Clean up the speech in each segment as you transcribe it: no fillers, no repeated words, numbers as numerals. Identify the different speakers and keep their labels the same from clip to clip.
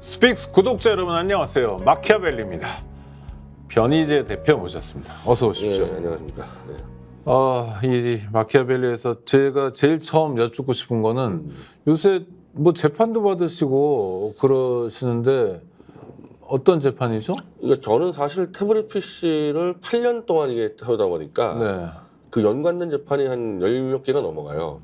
Speaker 1: 스픽스 구독자 여러분 안녕하세요. 마키아벨리입니다. 변희재 대표 모셨습니다. 어서 오십시오.
Speaker 2: 네, 안녕하십니까. 네.
Speaker 1: 이 마키아벨리에서 제가 제일 처음 여쭙고 싶은 거는 요새 뭐 재판도 받으시고 그러시는데 어떤 재판이죠?
Speaker 2: 그러니까 저는 사실 태블릿 PC를 8년 동안 이게 하다 보니까
Speaker 1: 네.
Speaker 2: 그 연관된 재판이 한 10몇 개가 넘어가요.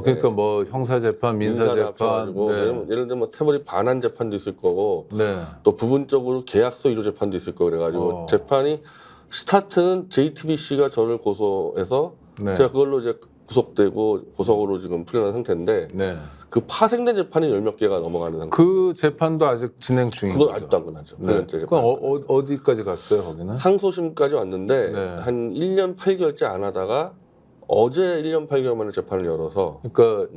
Speaker 1: 그러니까 뭐 형사 재판, 민사 재판,
Speaker 2: 합쳐가지고 예를 들면 뭐 태블릿 반환 재판도 있을 거고
Speaker 1: 네.
Speaker 2: 또 부분적으로 계약서 위조 재판도 있을 거고 그래가지고 재판이 스타트는 JTBC가 저를 고소해서
Speaker 1: 네.
Speaker 2: 제가 그걸로 이제 구속되고 보석으로 지금 풀려난 상태인데
Speaker 1: 네.
Speaker 2: 그 파생된 재판이 10몇 개가 넘어가는 상태.
Speaker 1: 그 재판도 아직 진행 중인
Speaker 2: 그건
Speaker 1: 거죠?
Speaker 2: 아직도 안 끝났죠.
Speaker 1: 네. 그럼 어디까지 갔어요, 거기는?
Speaker 2: 항소심까지 왔는데
Speaker 1: 네.
Speaker 2: 한 1년 8개월째 안 하다가 어제 1년 8개월 만에 재판을 열어서
Speaker 1: 그러니까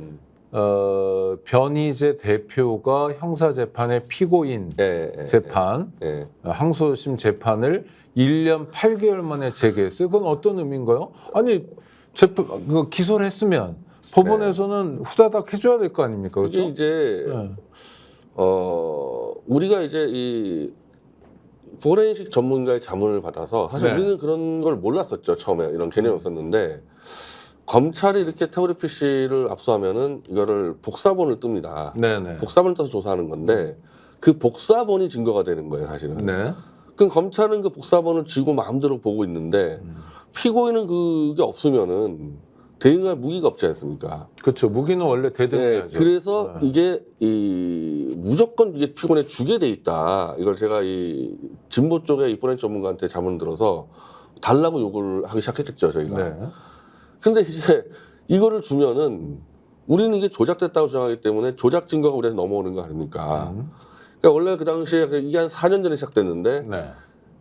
Speaker 1: 변희재 대표가 형사 재판의 피고인 재판, 항소심 재판을 1년 8개월 만에 재개했어요. 그건 어떤 의미인가요? 아니 재판 기소를 했으면 법원에서는 후다닥 해줘야 될 거 아닙니까?
Speaker 2: 그게
Speaker 1: 그렇죠?
Speaker 2: 이제 우리가 이제 이 포렌식 전문가의 자문을 받아서 사실
Speaker 1: 네.
Speaker 2: 우리는 그런 걸 몰랐었죠. 처음에 이런 개념이 없었는데 검찰이 이렇게 태블릿 PC를 압수하면은 이거를 복사본을 뜹니다.
Speaker 1: 네네.
Speaker 2: 복사본을 떠서 조사하는 건데 그 복사본이 증거가 되는 거예요, 사실은.
Speaker 1: 네.
Speaker 2: 그럼 검찰은 그 복사본을 쥐고 마음대로 보고 있는데 피고인은 그게 없으면은 대응할 무기가 없지 않습니까?
Speaker 1: 그렇죠. 무기는 원래 대등해야죠.
Speaker 2: 그래서 이게 무조건 이게 피고인에 주게 돼 있다. 이걸 제가 이 진보 쪽의 이 포렌식 전문가한테 자문을 들어서 달라고 요구를 하기 시작했겠죠, 저희가.
Speaker 1: 네. 근데
Speaker 2: 이제 이거를 주면은 우리는 이게 조작됐다고 주장하기 때문에 조작 증거가 우리한테 넘어오는 거 아닙니까? 그러니까 원래 그 당시에 이게 한 4년 전에 시작됐는데
Speaker 1: 네.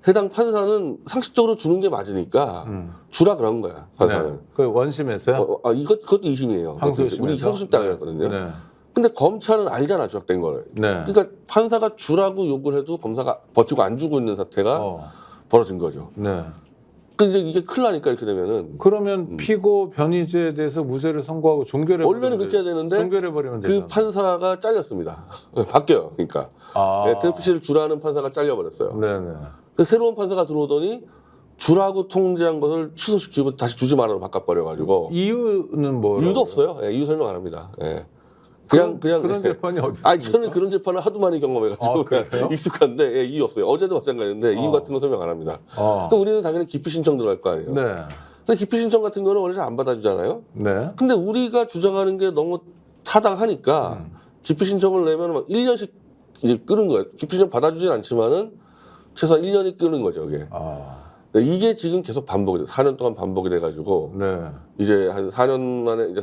Speaker 2: 해당 판사는 상식적으로 주는 게 맞으니까 주라 그런 거야, 판사는.
Speaker 1: 네. 그 원심에서요?
Speaker 2: 그것도 2심이에요.
Speaker 1: 항소심에서?
Speaker 2: 우리 항소심 때 하거든요.
Speaker 1: 네.
Speaker 2: 근데 검찰은 알잖아, 조작된 걸.
Speaker 1: 네.
Speaker 2: 그러니까 판사가 주라고 요구를 해도 검사가 버티고 안 주고 있는 사태가 벌어진 거죠.
Speaker 1: 네.
Speaker 2: 근데 이제 이게 큰일 나니까 이렇게 되면은.
Speaker 1: 그러면 피고 변희재에 대해서 무죄를 선고하고 종결해
Speaker 2: 원래는 그렇게 해야 되는데
Speaker 1: 종결해 버리면
Speaker 2: 그
Speaker 1: 되잖아요.
Speaker 2: 판사가 잘렸습니다. 바뀌어요. 그러니까. TFC를 주라는 판사가 잘려버렸어요.
Speaker 1: 네네.
Speaker 2: 그 새로운 판사가 들어오더니 주라고 통지한 것을 취소시키고 다시 주지 말아로 바꿔버려가지고.
Speaker 1: 이유는 뭐?
Speaker 2: 이유도 없어요. 이유 설명 안 합니다. 그런
Speaker 1: 재판이 어디 있습니까?
Speaker 2: 저는 그런 재판을 하도 많이 경험해가지고 익숙한데 이유 없어요. 어제도 마찬가지인데 이유 같은 거 설명 안 합니다. 그럼 우리는 당연히 기피 신청 들어갈 거 아니에요.
Speaker 1: 네.
Speaker 2: 근데 기피 신청 같은 거는 원래 잘 안 받아주잖아요.
Speaker 1: 네.
Speaker 2: 근데 우리가 주장하는 게 너무 타당하니까 기피 신청을 내면 막 1년씩 이제 끄는 거예요. 기피 신청 받아주진 않지만은 최소한 1년이 끄는 거죠, 이게. 이게 지금 계속 반복이 돼요. 4년 동안 반복이 돼가지고 이제 한 4년 만에 이제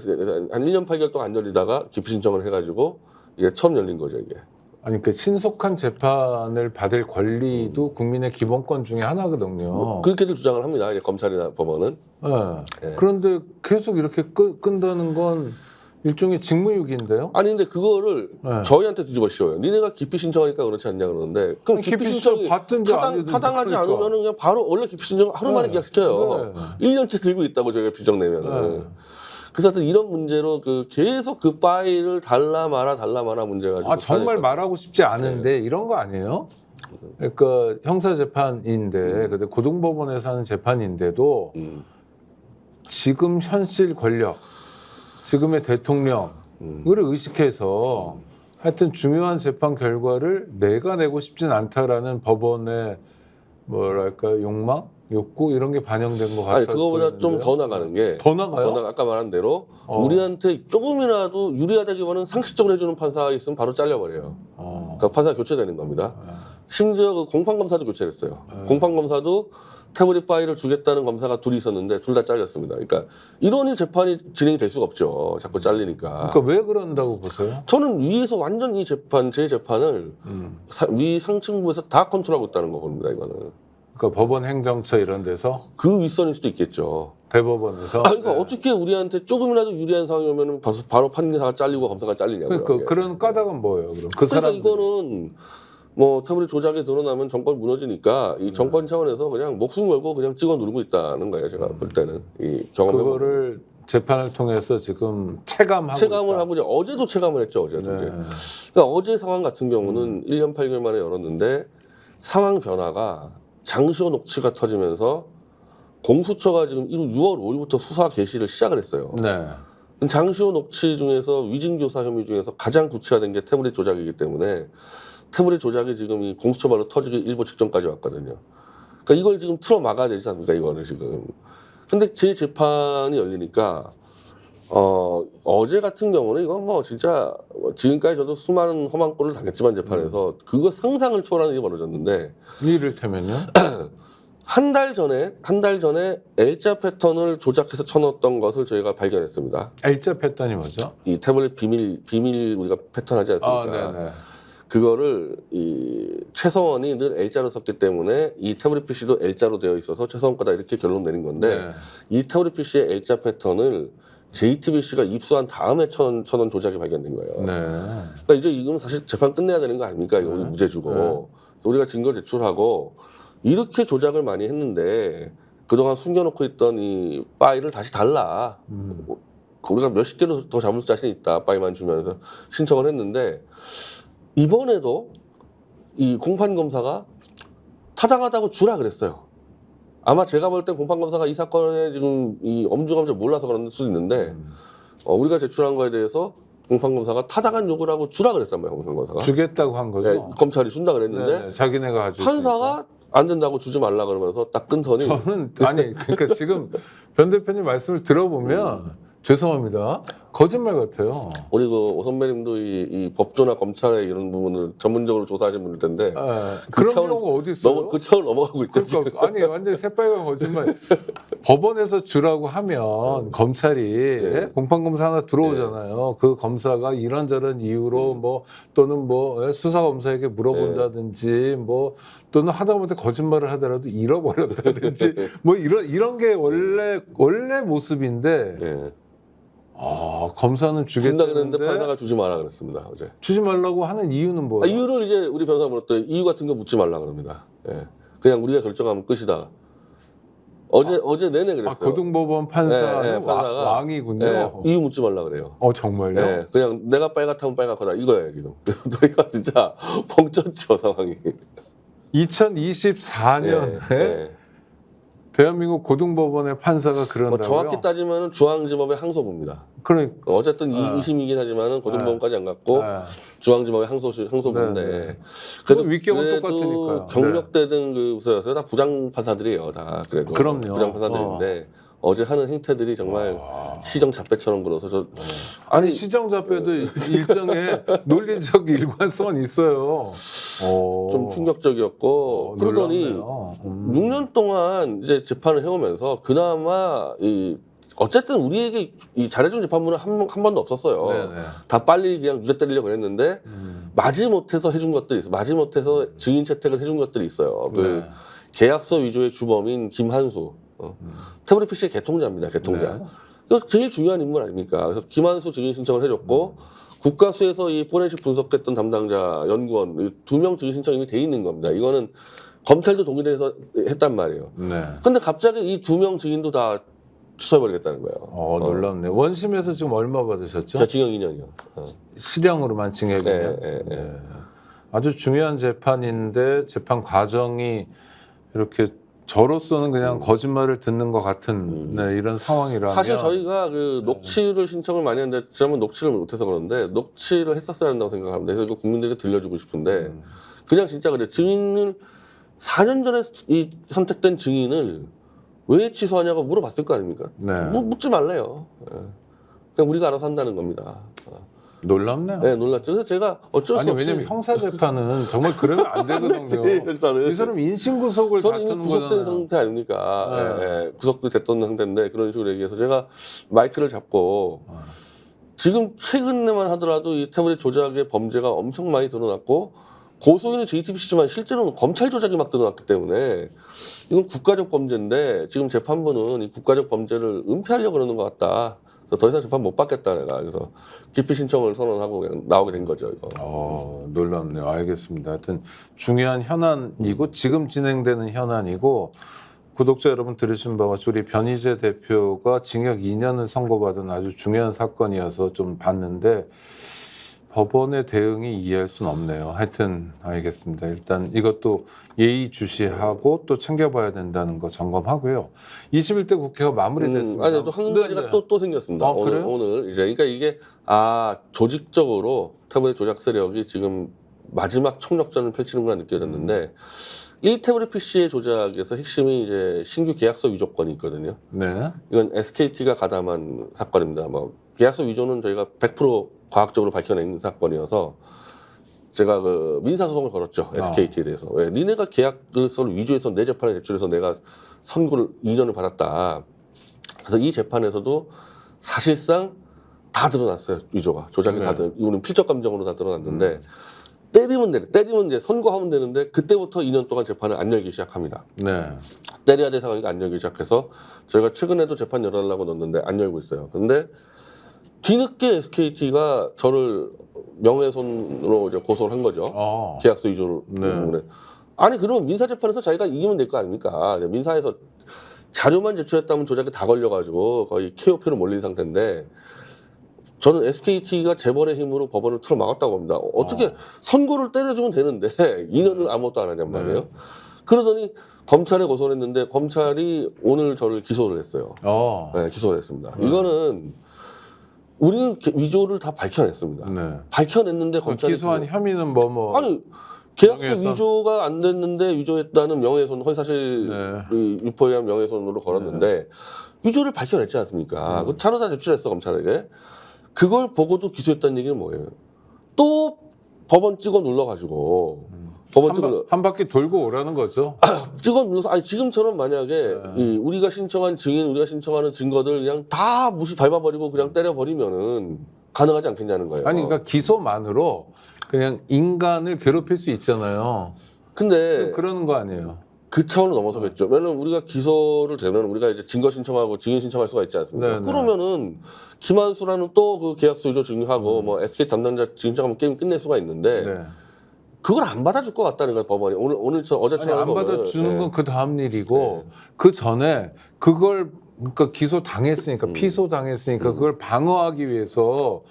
Speaker 2: 한 1년 8개월 동안 안 열리다가 기피 신청을 해가지고 이게 처음 열린 거죠, 이게.
Speaker 1: 아니 그 신속한 재판을 받을 권리도 국민의 기본권 중에 하나거든요.
Speaker 2: 그렇게들 주장을 합니다. 이제 검찰이나 법원은.
Speaker 1: 그런데 계속 이렇게 끈다는 건 일종의 직무유기인데요?
Speaker 2: 아니 근데 그거를 저희한테 뒤집어 씌워요. 니네가 기피 신청하니까 그렇지 않냐 그러는데 그럼 기피 신청이 타당하지 않으면 그냥 바로 원래 기피 신청 하루 만에 기각시켜요. 1년째 들고 있다고 저희가 규정 내면은. 그래서 하여튼 이런 문제로 계속 그 파일을 달라 마라 문제 가지고.
Speaker 1: 정말 말하고 싶지 않은데 이런 거 아니에요? 그러니까 형사 재판인데 근데 고등법원에서 하는 재판인데도 지금 현실 권력, 지금의 대통령을 의식해서 하여튼 중요한 재판 결과를 내가 내고 싶진 않다라는 법원의 뭐랄까 욕망, 욕구 이런 게 반영된 것 같아요.
Speaker 2: 아니 그거보다 좀 더 나가는 게
Speaker 1: 더 나가요?
Speaker 2: 아까 말한 대로 우리한테 조금이라도 유리하다기보다는 상식적으로 해주는 판사가 있으면 바로 잘려버려요. 그러니까 판사가 교체되는 겁니다. 심지어 그 공판검사도 교체를 했어요. 공판검사도 태블릿 파일을 주겠다는 검사가 둘이 있었는데 둘 다 잘렸습니다. 그러니까 이러니 재판이 진행이 될 수가 없죠. 자꾸 잘리니까.
Speaker 1: 그러니까 왜 그런다고 보세요?
Speaker 2: 저는 위에서 완전 제 재판을 위 상층부에서 다 컨트롤하고 있다는 거 봅니다. 이거는.
Speaker 1: 그러니까 법원 행정처 이런 데서
Speaker 2: 그 윗선일 수도 있겠죠.
Speaker 1: 대법원에서.
Speaker 2: 그러니까 어떻게 우리한테 조금이라도 유리한 상황이 오면 바로 판사가 잘리고 검사가 잘리냐고요.
Speaker 1: 그러니까 그런 까닭은 뭐예요? 그럼
Speaker 2: 그러니까 이거는 뭐 태블릿 조작이 드러나면 정권 무너지니까 이 정권 차원에서 그냥 목숨 걸고 그냥 찍어 누르고 있다는 거예요. 제가 볼 때는 이 경험을.
Speaker 1: 그거를 재판을 통해서 지금 체감을
Speaker 2: 있다. 하고 이제 어제도 체감을 했죠. 어제도
Speaker 1: 네.
Speaker 2: 이제. 그러니까 어제 상황 같은 경우는 1년 8개월 만에 열었는데 상황 변화가 장시호 녹취가 터지면서 공수처가 지금 6월 5일부터 수사 개시를 시작을 했어요.
Speaker 1: 네.
Speaker 2: 장시호 녹취 중에서 위증교사 혐의 중에서 가장 구체화된 게 태블릿 조작이기 때문에 태블릿 조작이 지금 이 공수처 발로 터지기 일보 직전까지 왔거든요. 그러니까 이걸 지금 틀어 막아야 되지 않습니까? 이거는 지금. 근데 제 재판이 열리니까 어제 같은 경우는 이건 뭐 진짜 지금까지 저도 수많은 험한 꼴을 당했지만 재판에서 그거 상상을 초월하는 일이 벌어졌는데
Speaker 1: 이를테면요?
Speaker 2: 한 달 전에 L자 패턴을 조작해서 쳐넣었던 것을 저희가 발견했습니다.
Speaker 1: L자 패턴이 뭐죠?
Speaker 2: 이 태블릿 비밀 우리가 패턴 하지 않습니까?
Speaker 1: 네네.
Speaker 2: 그거를 이 최성원이 늘 L자로 썼기 때문에 이 태블릿 PC도 L자로 되어 있어서 최성원 거다 이렇게 결론 내린 건데
Speaker 1: 네.
Speaker 2: 이 태블릿 PC의 L자 패턴을 JTBC가 입수한 다음에 쳐놓은 조작이 발견된 거예요.
Speaker 1: 네.
Speaker 2: 그러니까 이제 이건 사실 재판 끝내야 되는 거 아닙니까? 이거 우리 무죄 주고. 그래서 우리가 증거 제출하고 이렇게 조작을 많이 했는데 그동안 숨겨놓고 있던 이 파일을 다시 달라. 우리가 몇십 개로 더 잡을 자신 있다. 파일만 주면서 신청을 했는데 이번에도 이 공판검사가 타당하다고 주라 그랬어요. 아마 제가 볼 때 공판검사가 이 사건에 지금 이 엄중함을 몰라서 그럴 수도 있는데 우리가 제출한 거에 대해서 공판검사가 타당한 요구를 하고 주라 그랬단 말이에요. 공판검사가.
Speaker 1: 주겠다고 한 거죠?
Speaker 2: 네, 검찰이 준다 그랬는데
Speaker 1: 네, 자기네가 가지고
Speaker 2: 판사가 안 된다고 주지 말라 그러면서 딱 끊더니
Speaker 1: 저는 아니 그러니까 지금 변 대표님 말씀을 들어보면 죄송합니다. 거짓말 같아요.
Speaker 2: 우리 그 오 선배님도 이 법조나 검찰의 이런 부분을 전문적으로 조사하신 분일 텐데
Speaker 1: 그런 경우가 어디 있어요?
Speaker 2: 그 차원 넘어가고 있죠.
Speaker 1: 그러니까 아니 완전 새빨간 거짓말. 법원에서 주라고 하면 검찰이 예? 공판검사 하나 들어오잖아요. 그 검사가 이런저런 이유로 뭐 또는 뭐 예? 수사 검사에게 물어본다든지 뭐 또는 하다못해 거짓말을 하더라도 잃어버렸다든지 뭐 이런 게 원래 모습인데.
Speaker 2: 네.
Speaker 1: 검사는
Speaker 2: 준다 그랬는데
Speaker 1: 주겠다는데
Speaker 2: 판사가 주지 마라 그랬습니다. 어제.
Speaker 1: 주지 말라고 하는 이유는 뭐예요?
Speaker 2: 이유를 이제 우리 변호사 물었더니 이유 같은 거 묻지 말라 그럽니다. 예. 그냥 우리가 결정하면 끝이다. 어제 내내 그랬어요.
Speaker 1: 고등법원 판사는
Speaker 2: 판사가
Speaker 1: 왕이군요.
Speaker 2: 이유 묻지 말라 그래요.
Speaker 1: 정말요?
Speaker 2: 그냥 내가 빨갛다면 빨갛다 이거예요 지금. 저희가 진짜 벙쪘죠 상황이.
Speaker 1: 2024년에 대한민국 고등법원의 판사가 그런다고요?
Speaker 2: 정확히 따지면 중앙지법의 항소부입니다.
Speaker 1: 그러니까
Speaker 2: 어쨌든 2심이긴 하지만은 고등법원까지 안 갔고 중앙지법의 항소부인데
Speaker 1: 그래도 윗격은 똑같으니까요.
Speaker 2: 경력되던 그 부서였어요. 다 부장 판사들이에요. 다 그래도
Speaker 1: 그럼요.
Speaker 2: 부장 판사들인데 어제 하는 행태들이 정말 시정잡배처럼 굴어서
Speaker 1: 아니 시정잡배도 일정의 논리적 일관성은 있어요.
Speaker 2: 좀 충격적이었고 그러더니 6년 동안 이제 재판을 해오면서 그나마 어쨌든 우리에게 잘해준 재판부는 한 번도 없었어요.
Speaker 1: 네네.
Speaker 2: 다 빨리 그냥 유죄 때리려고 했는데 마지못해서 해준 것들이 있어. 마지못해서 증인 채택을 해준 것들이 있어요. 그 계약서 위조의 주범인 김한수. 태블릿 PC의 개통자입니다. 개통자.
Speaker 1: 네.
Speaker 2: 이거 제일 중요한 인물 아닙니까? 그래서 김한수 증인 신청을 해줬고 국가수에서 이 포렌식 분석했던 담당자 연구원 2명 증인 신청이 이미 돼 있는 겁니다. 이거는 검찰도 동의해서 했단 말이에요.
Speaker 1: 네.
Speaker 2: 근데 갑자기 이 2명 증인도 다 취소해버리겠다는 거예요.
Speaker 1: 놀랍네. 원심에서 지금 얼마 받으셨죠?
Speaker 2: 자, 징역 2년이요.
Speaker 1: 실형으로만 징역이요.
Speaker 2: 네.
Speaker 1: 아주 중요한 재판인데 재판 과정이 이렇게 저로서는 그냥 거짓말을 듣는 것 같은 이런 상황이라면
Speaker 2: 사실 저희가 그 녹취를 신청을 많이 했는데 지난번 녹취를 못해서 그러는데 녹취를 했었어야 한다고 생각합니다. 그래서 이거 국민들에게 들려주고 싶은데 그냥 진짜 그래 증인을 4년 전에 이 선택된 증인을 왜 취소하냐고 물어봤을 거 아닙니까?
Speaker 1: 네.
Speaker 2: 묻지 말래요. 그냥 우리가 알아서 한다는 겁니다.
Speaker 1: 놀랍네요.
Speaker 2: 네, 놀랐죠. 그래서 제가 어쩔 수 없이
Speaker 1: 왜냐면 형사 재판은 정말 그러면 안 되거든요. 이 사람 인신 구속을
Speaker 2: 저는 이미
Speaker 1: 다투는
Speaker 2: 구속된
Speaker 1: 거잖아요.
Speaker 2: 상태 아닙니까? 구속도 됐던 상태인데 그런 식으로 얘기해서 제가 마이크를 잡고 지금 최근에만 하더라도 이 태블릿 조작의 범죄가 엄청 많이 드러났고 고소인은 JTBC지만 실제로는 검찰 조작이 막 드러났기 때문에 이건 국가적 범죄인데 지금 재판부는 이 국가적 범죄를 은폐하려고 그러는 것 같다. 그래서 더 이상 재판 못 받겠다 내가. 그래서 기피 신청을 선언하고 그냥 나오게 된 거죠. 이거.
Speaker 1: 놀랍네요. 알겠습니다. 하여튼 중요한 현안이고 지금 진행되는 현안이고 구독자 여러분 들으신 바와 같이 우리 변희재 대표가 징역 2년을 선고받은 아주 중요한 사건이어서 좀 봤는데 법원의 대응이 이해할 수는 없네요. 하여튼 알겠습니다. 일단 이것도 예의주시하고 또 챙겨봐야 된다는 거 점검하고요. 21대 국회가 마무리됐습니다.
Speaker 2: 아니 또 한 가지가 또 생겼습니다.
Speaker 1: 그래요?
Speaker 2: 오늘 이제 그러니까 이게 조직적으로 태블릿 조작 세력이 지금 마지막 총력전을 펼치는구나 느껴졌는데 1태블릿 PC의 조작에서 핵심이 이제 신규 계약서 위조건이 있거든요.
Speaker 1: 네.
Speaker 2: 이건 SKT가 가담한 사건입니다. 뭐 계약서 위조는 저희가 100% 과학적으로 밝혀낸 사건이어서 제가 그 민사소송을 걸었죠. SKT에 대해서. 왜? 니네가 계약서를 위조해서 내 재판에 제출해서 내가 선고를 2년을 받았다. 그래서 이 재판에서도 사실상 다 드러났어요. 위조가. 조작이
Speaker 1: 네.
Speaker 2: 다 이거는 필적 감정으로 다 드러났는데 때리면 이제 선고하면 되는데 그때부터 2년 동안 재판을 안 열기 시작합니다.
Speaker 1: 네.
Speaker 2: 때려야 될 상황이니까 안 열기 시작해서 저희가 최근에도 재판 열어달라고 넣었는데 안 열고 있어요. 근데 뒤늦게 SKT가 저를 명예훼손으로 이제 고소를 한 거죠. 계약서 위조를 때문에. 아니 그러면 민사재판에서 자기가 이기면 될 거 아닙니까? 민사에서 자료만 제출했다면 조작이 다 걸려가지고 거의 KOP로 몰린 상태인데 저는 SKT가 재벌의 힘으로 법원을 틀어막았다고 합니다. 어떻게 선고를 때려주면 되는데 2년을 아무것도 안 하냔 말이에요. 그러더니 검찰에 고소를 했는데 검찰이 오늘 저를 기소를 했어요. 네, 기소를 했습니다. 이거는 우리는 위조를 다 밝혀냈습니다.
Speaker 1: 네.
Speaker 2: 밝혀냈는데 검찰이
Speaker 1: 기소한 혐의는 뭐
Speaker 2: 아니 계약서
Speaker 1: 명예훼손?
Speaker 2: 위조가 안 됐는데 위조했다는 명예훼손 허위사실 유포에 의한 명예훼손으로 걸었는데 위조를 밝혀냈지 않습니까? 그 자료 다 제출했어 검찰에게. 그걸 보고도 기소했다는 얘기는 뭐예요? 또 법원 찍어 눌러가지고
Speaker 1: 한 바퀴 돌고 오라는 거죠.
Speaker 2: 찍어 눌러서 아니 지금처럼 만약에 우리가 신청한 증인 우리가 신청하는 증거들 그냥 다 밟아버리고 그냥 때려버리면은 가능하지 않겠냐는 거예요.
Speaker 1: 아니 그러니까 기소만으로 그냥 인간을 괴롭힐 수 있잖아요.
Speaker 2: 근데
Speaker 1: 그러는 거 아니에요.
Speaker 2: 그 차원을 넘어서겠죠. 왜냐면 우리가 기소를 되면 우리가 이제 증거 신청하고 증인 신청할 수가 있지 않습니까?
Speaker 1: 네네.
Speaker 2: 그러면은 김한수라는 또 그 계약서 위조 증하고 뭐 SK 담당자 증인 신청하면 게임 끝낼 수가 있는데
Speaker 1: 네.
Speaker 2: 그걸 안 받아줄 것 같다는 거예요 법원이. 어제처럼
Speaker 1: 안 받아주는 건 그 다음 일이고
Speaker 2: 네.
Speaker 1: 그 전에 그걸 그러니까 기소 당했으니까 피소 당했으니까 그걸 방어하기 위해서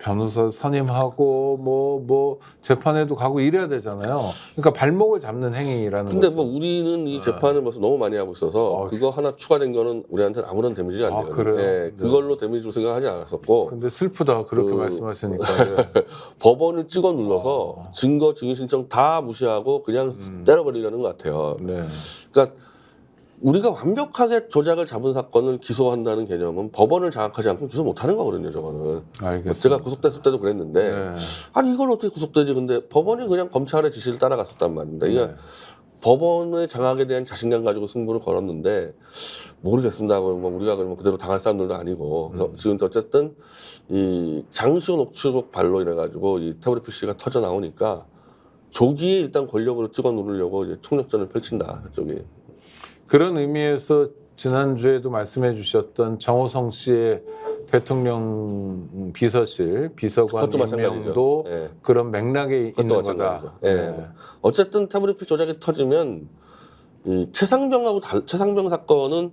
Speaker 1: 변호사 선임하고 뭐 재판에도 가고 이래야 되잖아요. 그러니까 발목을 잡는 행위라는
Speaker 2: 근데
Speaker 1: 거죠.
Speaker 2: 뭐 우리는 이 재판을 벌써 너무 많이 하고 있어서 그거 하나 추가된 거는 우리한테는 아무런 데미지가 안 돼요.
Speaker 1: 그래요?
Speaker 2: 네, 그걸로 데미지 줄 생각하지 않았었고
Speaker 1: 근데 슬프다 그렇게 말씀하시니까.
Speaker 2: 법원을 찍어 눌러서 증거 증인 신청 다 무시하고 그냥 때려버리려는 것 같아요.
Speaker 1: 네.
Speaker 2: 그러니까 우리가 완벽하게 조작을 잡은 사건을 기소한다는 개념은 법원을 장악하지 않고 기소 못하는 거거든요. 저거는.
Speaker 1: 알겠습니다.
Speaker 2: 제가 구속됐을 때도 그랬는데
Speaker 1: 네.
Speaker 2: 아니 이걸 어떻게 구속되지? 근데 법원이 그냥 검찰의 지시를 따라갔었단 말입니다. 그러니까 법원의 장악에 대한 자신감 가지고 승부를 걸었는데 모르겠습니다. 뭐 우리가 그러면 그대로 당할 사람들도 아니고 그래서 지금 어쨌든 이 장시호 녹취록 발로 이래가지고 이 태블릿 PC가 터져 나오니까 조기에 일단 권력으로 찍어 누르려고 이제 총력전을 펼친다. 그쪽이.
Speaker 1: 그런 의미에서 지난주에도 말씀해 주셨던 정호성 씨의 대통령 비서실 비서관 임명도
Speaker 2: 네.
Speaker 1: 그런 맥락에 있는
Speaker 2: 마찬가지죠.
Speaker 1: 거다.
Speaker 2: 네. 어쨌든 태블릿 PC 조작이 터지면 이 최상병 사건은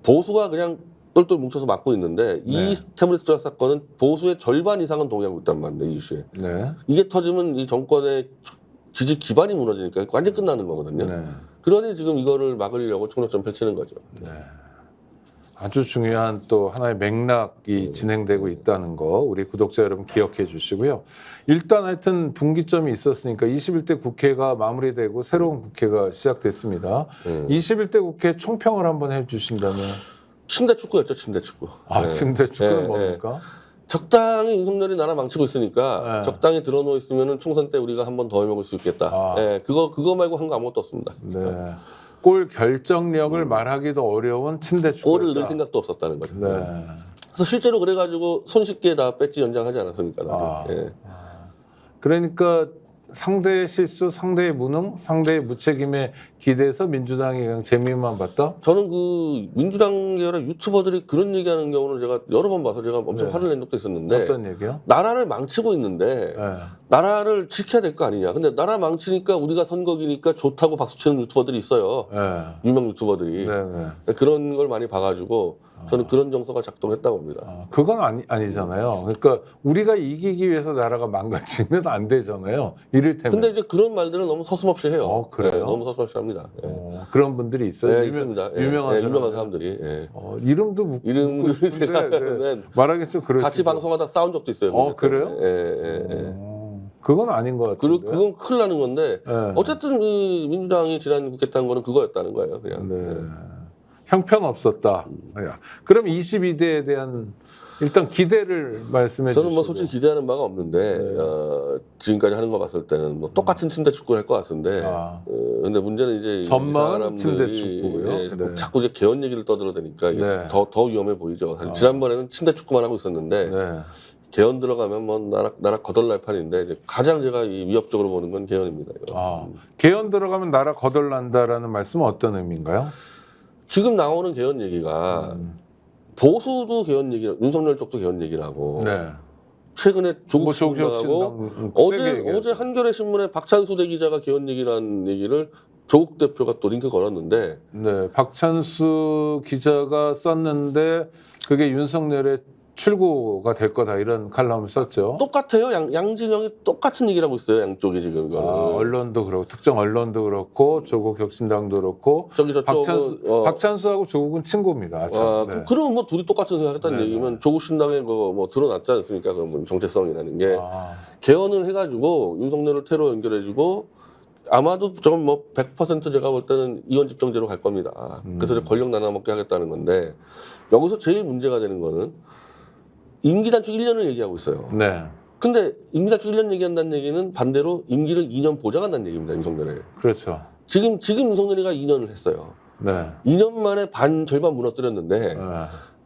Speaker 2: 보수가 그냥 똘똘 뭉쳐서 막고 있는데 이 태블릿 조작 사건은 보수의 절반 이상은 동의하고 있단 말이에요. 이 이슈에.
Speaker 1: 네.
Speaker 2: 이게 터지면 이 정권의 지지 기반이 무너지니까 완전 끝나는 거거든요.
Speaker 1: 네.
Speaker 2: 그러니 지금 이거를 막으려고 총력전 펼치는 거죠.
Speaker 1: 네. 아주 중요한 또 하나의 맥락이 진행되고 있다는 거 우리 구독자 여러분 기억해 주시고요. 일단 하여튼 분기점이 있었으니까 21대 국회가 마무리되고 새로운 국회가 시작됐습니다. 21대 국회 총평을 한번 해주신다면.
Speaker 2: 침대 축구였죠, 침대 축구.
Speaker 1: 침대 축구는 뭡니까?
Speaker 2: 적당히 윤석열이 나라 망치고 있으니까 적당히 들어놓여 있으면 총선 때 우리가 한 번 더 해먹을 수 있겠다. 그거 말고 한 거 아무것도 없습니다.
Speaker 1: 네. 골 결정력을 말하기도 어려운 침대 축구.
Speaker 2: 골을 넣을 생각도 없었다는 거죠.
Speaker 1: 네.
Speaker 2: 그래서 실제로 그래가지고 손쉽게 다 배지 연장하지 않았습니까? 그러니까
Speaker 1: 상대의 실수, 상대의 무능, 상대의 무책임에 기대해서 민주당이 그냥 재미만 봤다?
Speaker 2: 저는 그 민주당 계열의 유튜버들이 그런 얘기하는 경우는 제가 여러 번 봐서 제가 엄청
Speaker 1: 네.
Speaker 2: 화를 낸 적도 있었는데
Speaker 1: 어떤 얘기요?
Speaker 2: 나라를 망치고 있는데
Speaker 1: 네.
Speaker 2: 나라를 지켜야 될 거 아니냐. 근데 나라 망치니까 우리가 선거기니까 좋다고 박수치는 유튜버들이 있어요.
Speaker 1: 네.
Speaker 2: 유명 유튜버들이.
Speaker 1: 네, 네.
Speaker 2: 그런 걸 많이 봐가지고 저는 그런 정서가 작동했다고 봅니다.
Speaker 1: 그건 아니잖아요. 그러니까 우리가 이기기 위해서 나라가 망가지면 안 되잖아요. 이를테면.
Speaker 2: 근데 이제 그런 말들은 너무 서슴없이 해요.
Speaker 1: 그래요?
Speaker 2: 네, 너무 서슴없이 합니다.
Speaker 1: 그런 분들이 있어요.
Speaker 2: 네, 있습니다. 유명한 사람들이.
Speaker 1: 이름도 묻고
Speaker 2: 이름도
Speaker 1: 싶은데
Speaker 2: 제가
Speaker 1: 네. 말하기 좀 그렇죠.
Speaker 2: 같이 방송하다 싸운 적도 있어요.
Speaker 1: 그래요?
Speaker 2: 예.
Speaker 1: 그건 아닌 것 같아요.
Speaker 2: 그리고 그건 큰일 나는 건데
Speaker 1: 네.
Speaker 2: 어쨌든 이 민주당이 지난 국회했다는 거는 그거였다는 거예요. 그냥.
Speaker 1: 네. 형편없었다. 그럼 22대에 대한 일단 기대를 말씀해 주시죠.
Speaker 2: 저는 뭐 솔직히 기대하는 바가 없는데
Speaker 1: 네.
Speaker 2: 지금까지 하는 거 봤을 때는 뭐 똑같은 침대 축구를 할 것 같은데 근데 문제는 이제 이
Speaker 1: 전망은 침대
Speaker 2: 사람들이
Speaker 1: 축구고요.
Speaker 2: 이제 자꾸 이제 개헌 얘기를 떠들어대니까 이게
Speaker 1: 네.
Speaker 2: 더 위험해 보이죠. 사실 지난번에는 침대 축구만 하고 있었는데
Speaker 1: 네.
Speaker 2: 개헌 들어가면 뭐 나라 거덜날 판인데 이제 가장 제가 이 위협적으로 보는 건 개헌입니다. 이거.
Speaker 1: 개헌 들어가면 나라 거덜난다라는 말씀은 어떤 의미인가요?
Speaker 2: 지금 나오는 개헌 얘기가 보수도 개헌 얘기, 윤석열 쪽도 개헌 얘기를 하고
Speaker 1: 네.
Speaker 2: 최근에 조국 신당하고
Speaker 1: 세게
Speaker 2: 어제 한겨레 신문에 박찬수 대기자가 개헌 얘기라는 얘기를 조국 대표가 또 링크 걸었는데
Speaker 1: 네, 박찬수 기자가 썼는데 그게 윤석열의 출구가 될 거다 이런 칼럼을 썼죠.
Speaker 2: 똑같아요. 양진영이 똑같은 얘기를 하고 있어요. 양쪽이 지금 이거는.
Speaker 1: 언론도 그렇고 특정 언론도 그렇고 조국 혁신당도 그렇고
Speaker 2: 저기 저쪽
Speaker 1: 박찬수하고 조국은 친구입니다. 네.
Speaker 2: 그러면 뭐 둘이 똑같은 생각했다는 얘기면 조국 신당에 뭐 드러났지 않습니까? 그러면 정체성이라는 게 개헌을 해가지고 윤석열을 테러 연결해주고 아마도 저건 뭐 100% 제가 볼 때는 이원 집정제로 갈 겁니다. 그래서 권력 나눠먹게 하겠다는 건데 여기서 제일 문제가 되는 거는 임기 단축 1년을 얘기하고 있어요.
Speaker 1: 네.
Speaker 2: 근데 임기 단축 1년 얘기한다는 얘기는 반대로 임기를 2년 보장한다는 얘기입니다. 윤석열에.
Speaker 1: 그렇죠.
Speaker 2: 지금 윤석열이가 2년을 했어요.
Speaker 1: 네.
Speaker 2: 2년 만에 절반 무너뜨렸는데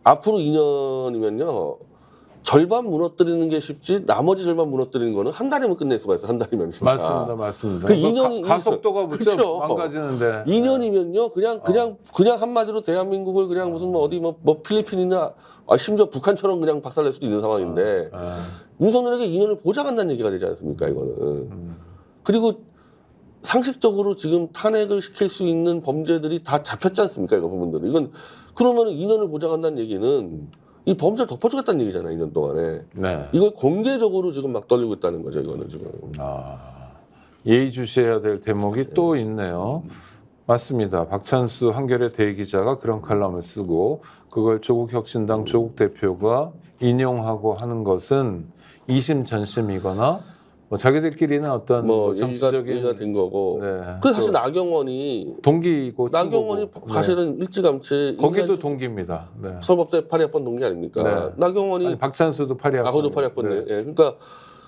Speaker 2: 앞으로 2년이면요. 절반 무너뜨리는 게 쉽지 나머지 절반 무너뜨리는 거는 한 달이면 끝낼 수가 있어요. 한 달이면 진짜.
Speaker 1: 맞습니다.
Speaker 2: 그 2년이
Speaker 1: 가속도가 무척
Speaker 2: 그렇죠.
Speaker 1: 망가지는데.
Speaker 2: 2년이면요. 그냥 한마디로 대한민국을 그냥 무슨 뭐 어디 뭐 필리핀이나 심지어 북한처럼 그냥 박살낼 수도 있는 상황인데 윤석열에게 2년을 보장한다는 얘기가 되지 않습니까? 이거는. 그리고 상식적으로 지금 탄핵을 시킬 수 있는 범죄들이 다 잡혔지 않습니까? 이거 부분들은. 이건 그러면 2년을 보장한다는 얘기는 이 범죄를 덮어주겠다는 얘기잖아요. 2년 동안에.
Speaker 1: 네.
Speaker 2: 이걸 공개적으로 지금 막 떨리고 있다는 거죠. 이거는 지금.
Speaker 1: 예의주시해야 될 대목이 또 있네요. 맞습니다. 박찬수 한겨레 대기자가 그런 칼럼을 쓰고 그걸 조국 혁신당 조국 대표가 인용하고 하는 것은 이심전심이거나 뭐 자기들끼리는 어떤
Speaker 2: 뭐
Speaker 1: 정치적인
Speaker 2: 얘기가 된 거고.
Speaker 1: 네.
Speaker 2: 그 사실 나경원이
Speaker 1: 동기고
Speaker 2: 나경원이
Speaker 1: 친구고.
Speaker 2: 사실은 일찌감치
Speaker 1: 거기도 동기입니다. 네.
Speaker 2: 서법대 8학번 동기 아닙니까?
Speaker 1: 네.
Speaker 2: 나경원이
Speaker 1: 박찬수도 8학번.
Speaker 2: 거기도 8학번. 네. 그러니까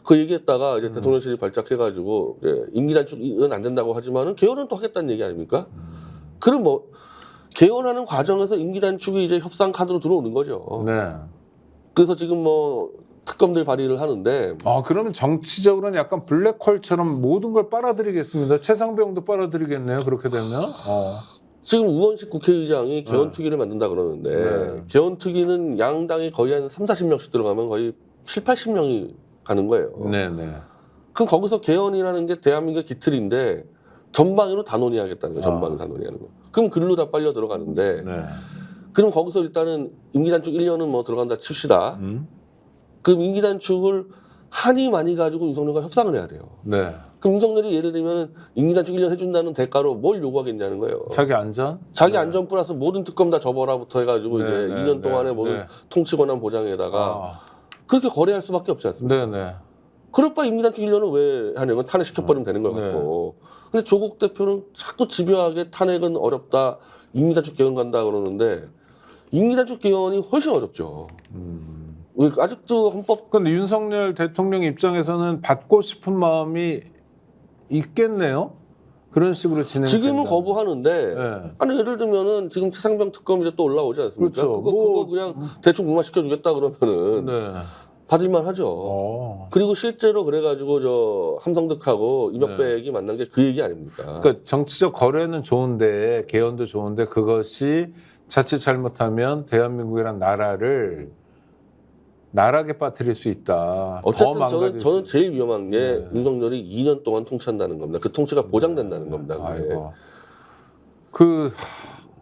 Speaker 2: 그 얘기했다가 이제 대통령실이 발작해가지고 이제 임기 단축은 안 된다고 하지만은 개헌은 또 하겠다는 얘기 아닙니까? 그럼 뭐 개헌하는 과정에서 임기 단축이 이제 협상 카드로 들어오는 거죠.
Speaker 1: 네.
Speaker 2: 그래서 지금 뭐 특검들 발의를 하는데.
Speaker 1: 그러면 정치적으로는 약간 블랙홀처럼 모든 걸 빨아들이겠습니다. 최상병도 빨아들이겠네요. 그렇게 되면.
Speaker 2: 지금 우원식 국회의장이 개헌특위를 만든다 그러는데 개헌특위는 양당이 거의 한 30-40명씩 들어가면 거의 70-80명이 가는 거예요.
Speaker 1: 네네.
Speaker 2: 그럼 거기서 개헌이라는 게 대한민국의 기틀인데 전방위로 다 논의하겠다는 거예요. 전방위로 다 논의하는 거. 그럼 글로 다 빨려 들어가는데 그럼 거기서 일단은 임기 단축 1년은 뭐 들어간다 칩시다. 그럼 임기 단축을 한이 많이 가지고 윤석열과 협상을 해야 돼요.
Speaker 1: 네.
Speaker 2: 그럼 윤석열이 예를 들면 임기 단축 1년 해준다는 대가로 뭘 요구하겠냐는 거예요.
Speaker 1: 자기 안전?
Speaker 2: 자기 안전 플러스 모든 특검 다 접어라부터 해가지고 이제 2년 동안의 모든 통치 권한 보장에다가 그렇게 거래할 수밖에 없지 않습니까?
Speaker 1: 네네.
Speaker 2: 그럴 바 임기 단축 1년을 왜 하냐면 탄핵시켜버리면 되는 걸 갖고. 근데 조국 대표는 자꾸 집요하게 탄핵은 어렵다, 임기 단축 개헌 간다 그러는데 임기 단축 개헌이 훨씬 어렵죠. 아직도 헌법.
Speaker 1: 근데 윤석열 대통령 입장에서는 받고 싶은 마음이 있겠네요. 그런 식으로 진행.
Speaker 2: 지금은 거부하는데.
Speaker 1: 네.
Speaker 2: 아니 예를 들면은 지금 최상병 특검 이제 또 올라오지 않습니까?
Speaker 1: 그렇죠.
Speaker 2: 그거 그냥 대충 무마시켜 주겠다 그러면은.
Speaker 1: 네.
Speaker 2: 받을만 하죠. 그리고 실제로 그래가지고 저 함성득하고 이명박이 만난 게 그 얘기 아닙니까?
Speaker 1: 그러니까 정치적 거래는 좋은데 개헌도 좋은데 그것이 자칫 잘못하면 대한민국이란 나라를 나락에 빠뜨릴 수 있다. 더
Speaker 2: 어쨌든
Speaker 1: 망가질
Speaker 2: 저는
Speaker 1: 수
Speaker 2: 제일 위험한 게 윤석열이 2년 동안 통치한다는 겁니다. 그 통치가 보장된다는 겁니다. 그게.
Speaker 1: 아이고. 그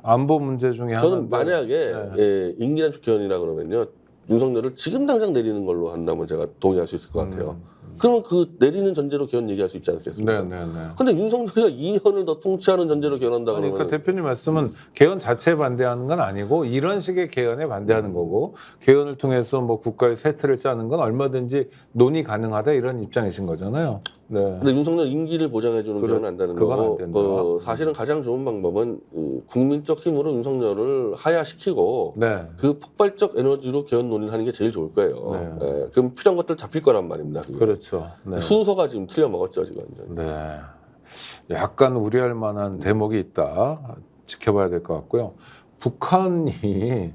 Speaker 1: 안보 문제 중에
Speaker 2: 저는
Speaker 1: 하나인데
Speaker 2: 만약에 예, 임기단축 개헌이라 그러면요 윤석열을 지금 당장 내리는 걸로 한다면 제가 동의할 수 있을 것 같아요. 그러면 그 내리는 전제로 개헌 얘기할 수 있지 않겠습니까?
Speaker 1: 네네네.
Speaker 2: 근데 윤석열이가 2년을 더 통치하는 전제로 개헌한다 그러면
Speaker 1: 그러니까 대표님 말씀은 개헌 자체에 반대하는 건 아니고 이런 식의 개헌에 반대하는 거고 개헌을 통해서 뭐 국가의 세트를 짜는 건 얼마든지 논의 가능하다 이런 입장이신 거잖아요. 네.
Speaker 2: 근데 윤석열 임기를 보장해주는 개헌은 안 되는
Speaker 1: 그건 안
Speaker 2: 거고
Speaker 1: 된다.
Speaker 2: 사실은 가장 좋은 방법은 국민적 힘으로 윤석열을 하야시키고
Speaker 1: 네.
Speaker 2: 그 폭발적 에너지로 개헌 논의를 하는 게 제일 좋을 거예요.
Speaker 1: 네.
Speaker 2: 예, 그럼 필요한 것들 잡힐 거란 말입니다. 그게.
Speaker 1: 그렇죠. 네.
Speaker 2: 순서가 지금 틀려 먹었죠 지금.
Speaker 1: 네. 약간 우려할 만한 대목이 있다. 지켜봐야 될 것 같고요. 북한이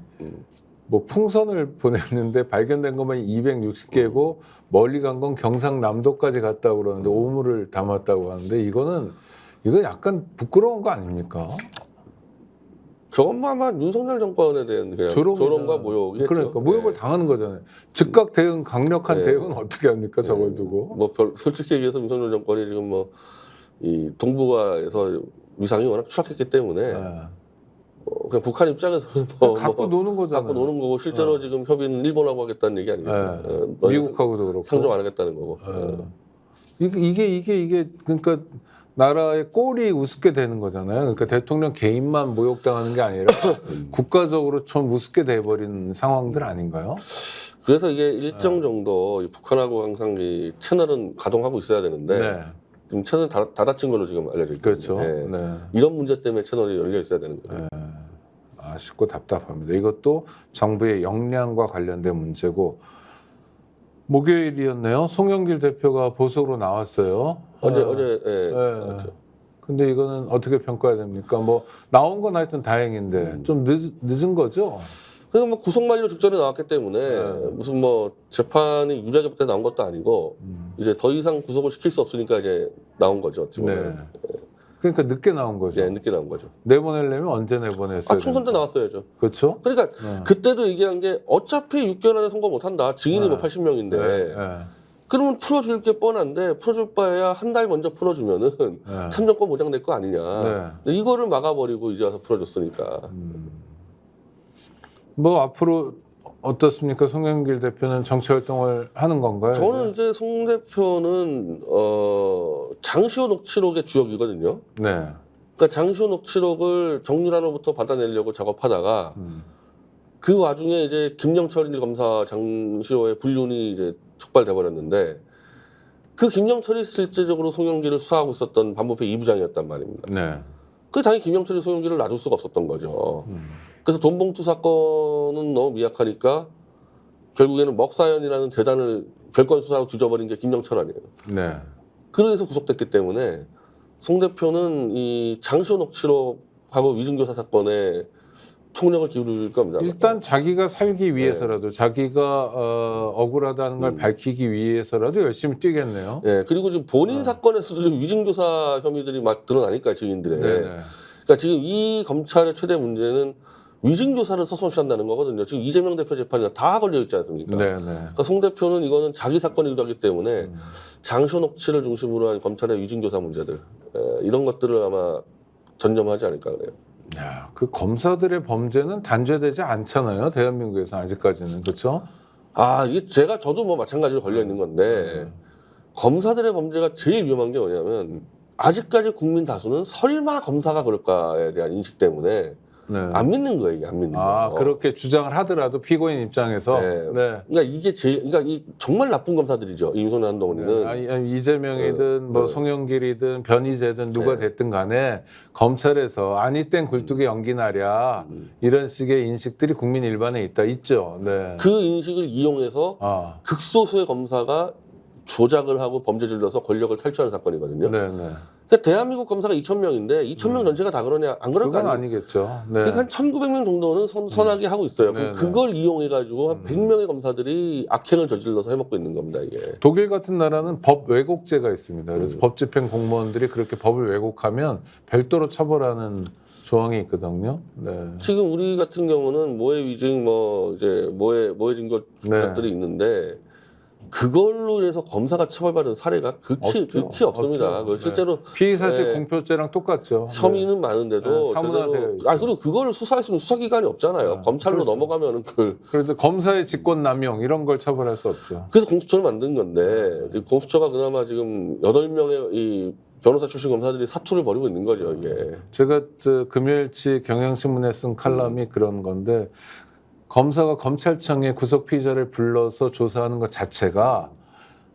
Speaker 1: 뭐 풍선을 보냈는데 발견된 것만 260개고 멀리 간 건 경상남도까지 갔다고 그러는데 오물을 담았다고 하는데 이건 약간 부끄러운 거 아닙니까?
Speaker 2: 저건 뭐 아마 윤석열 정권에 대한 그냥 조롱과 모욕이겠죠.
Speaker 1: 그러니까 모욕을 당하는 거잖아요. 즉각 대응, 강력한
Speaker 2: 네.
Speaker 1: 대응은 어떻게 합니까? 저걸 두고.
Speaker 2: 뭐 솔직히 얘기해서 윤석열 정권이 지금 뭐 이 동북아에서 위상이 워낙 추락했기 때문에 그냥 북한 입장에서는 뭐
Speaker 1: 갖고 노는 거잖아요.
Speaker 2: 갖고 노는 거고 실제로 지금 협의는 일본하고 하겠다는 얘기 아니겠어요?
Speaker 1: 미국하고도 그렇고
Speaker 2: 상종 안 하겠다는 거고.
Speaker 1: 이게 그러니까 나라의 꼴이 우습게 되는 거잖아요. 그러니까 대통령 개인만 모욕당하는 게 아니라 국가적으로 좀 우습게 돼버리는 상황들 아닌가요?
Speaker 2: 그래서 이게 일정 정도 이 북한하고 항상 이 채널은 가동하고 있어야 되는데
Speaker 1: 네.
Speaker 2: 지금 채널 닫아친 걸로 지금 알려져 있거든요.
Speaker 1: 그렇죠.
Speaker 2: 네.
Speaker 1: 네.
Speaker 2: 이런 문제 때문에 채널이 열려 있어야 되는 거예요.
Speaker 1: 아쉽고 답답합니다. 이것도 정부의 역량과 관련된 문제고 목요일이었네요. 송영길 대표가 보석으로 나왔어요.
Speaker 2: 어제
Speaker 1: 맞죠. 근데 이거는 어떻게 평가해야 됩니까? 뭐 나온 건 하여튼 다행인데 좀 늦은 거죠?
Speaker 2: 그러니까 뭐 구속 만료 직전에 나왔기 때문에 무슨 뭐 재판이 유리하게 그때 나온 것도 아니고 이제 더 이상 구속을 시킬 수 없으니까 이제 나온 거죠.
Speaker 1: 네. 그러니까 늦게 나온 거죠.
Speaker 2: 네, 늦게 나온 거죠.
Speaker 1: 내보내려면 언제 내보냈어요?
Speaker 2: 총선 때 나왔어야죠.
Speaker 1: 그렇죠?
Speaker 2: 그러니까 그때도 얘기한 게 어차피 6개월 안에 선고 못 한다. 증인이 뭐 80명인데. 그러면 풀어줄 게 뻔한데 풀어줄 바에야 한 달 먼저 풀어주면은 참정권 보장될 거 아니냐. 근데 이거를 막아버리고 이제 와서 풀어줬으니까.
Speaker 1: 뭐 앞으로 어떻습니까? 송영길 대표는 정치 활동을 하는 건가요?
Speaker 2: 저는 이제 송 대표는 장시호 녹취록의 주역이거든요.
Speaker 1: 네.
Speaker 2: 그러니까 장시호 녹취록을 정유라로부터 받아내려고 작업하다가 그 와중에 이제 김영철 검사 장시호의 불륜이 이제 촉발돼 버렸는데 그 김영철이 실제적으로 송영길을 수사하고 있었던 반부패 2부장이었단 말입니다.
Speaker 1: 네.
Speaker 2: 그 당연히 김영철이 송영길을 놔줄 수가 없었던 거죠. 그래서 돈봉투 사건은 너무 미약하니까 결국에는 먹사연이라는 재단을 별건 수사로 뒤져버린 게 김영철 아니에요.
Speaker 1: 네.
Speaker 2: 그래서 구속됐기 때문에 송 대표는 이 장시호 녹취록하고 위증교사 사건에 총력을 기울일 겁니다.
Speaker 1: 일단 자기가 살기 위해서라도 자기가 억울하다는 걸 밝히기 위해서라도 열심히 뛰겠네요.
Speaker 2: 네, 그리고 지금 본인 사건에서도 지금 위증교사 혐의들이 막 드러나니까 증인들의.
Speaker 1: 네네.
Speaker 2: 그러니까 지금 이 검찰의 최대 문제는 위증교사를 서슴없이한다는 거거든요. 지금 이재명 대표 재판이 다 걸려 있지 않습니까?
Speaker 1: 네네.
Speaker 2: 그러니까 송 대표는 이거는 자기 사건이기도 하기 때문에 장시호 녹취를 중심으로 한 검찰의 위증교사 문제들 이런 것들을 아마 전념하지 않을까 그래요.
Speaker 1: 야, 그 검사들의 범죄는 단죄되지 않잖아요. 대한민국에서 아직까지는. 그렇죠?
Speaker 2: 이게 저도 뭐 마찬가지로 걸려 있는 건데 검사들의 범죄가 제일 위험한 게 뭐냐면 아직까지 국민 다수는 설마 검사가 그럴까에 대한 인식 때문에 안 믿는 거예요. 이게 안 믿는 거.
Speaker 1: 그렇게 주장을 하더라도 피고인 입장에서.
Speaker 2: 네. 그러니까 이게 그러니까 이 정말 나쁜 검사들이죠. 이윤선 한동훈이는.
Speaker 1: 아니, 이재명이든 뭐 송영길이든 변희재든 누가 됐든 간에 검찰에서 아니 땐 굴뚝에 연기나랴 이런 식의 인식들이 국민 일반에 있죠. 네.
Speaker 2: 그 인식을 이용해서 극소수의 검사가 조작을 하고 범죄 저질러서 권력을 탈취하는 사건이거든요.
Speaker 1: 네네.
Speaker 2: 그러니까 대한민국 검사가 2,000명인데 2,000명 전체가 다 그러냐? 안 그럴 거
Speaker 1: 그건
Speaker 2: 아니에요.
Speaker 1: 아니겠죠. 네.
Speaker 2: 그러니까 한 1,900명 정도는 선하게 하고 있어요.
Speaker 1: 네, 네.
Speaker 2: 그걸 이용해가지고 한 100명의 검사들이 악행을 저질러서 해먹고 있는 겁니다, 이게.
Speaker 1: 독일 같은 나라는 법 왜곡죄가 있습니다. 그래서 법 집행 공무원들이 그렇게 법을 왜곡하면 별도로 처벌하는 조항이 있거든요. 네.
Speaker 2: 지금 우리 같은 경우는 모해 위증, 모해 증거 것들이 있는데 그걸로 인해서 검사가 처벌받은 사례가 극히 없습니다.
Speaker 1: 없죠.
Speaker 2: 실제로
Speaker 1: 피의 사실 공표죄랑 똑같죠.
Speaker 2: 혐의는 많은데도
Speaker 1: 사문화되어 있어요.
Speaker 2: 그리고 그거를 수사할 수 있는 수사기관이 없잖아요. 검찰로
Speaker 1: 그렇죠.
Speaker 2: 넘어가면은
Speaker 1: 그래도 검사의 직권남용 이런 걸 처벌할 수 없죠.
Speaker 2: 그래서 공수처를 만든 건데 공수처가 그나마 지금 8명의 이 변호사 출신 검사들이 사투를 벌이고 있는 거죠, 이게.
Speaker 1: 제가 금요일치 경향신문에 쓴 칼럼이 그런 건데 검사가 검찰청에 구속 피의자를 불러서 조사하는 것 자체가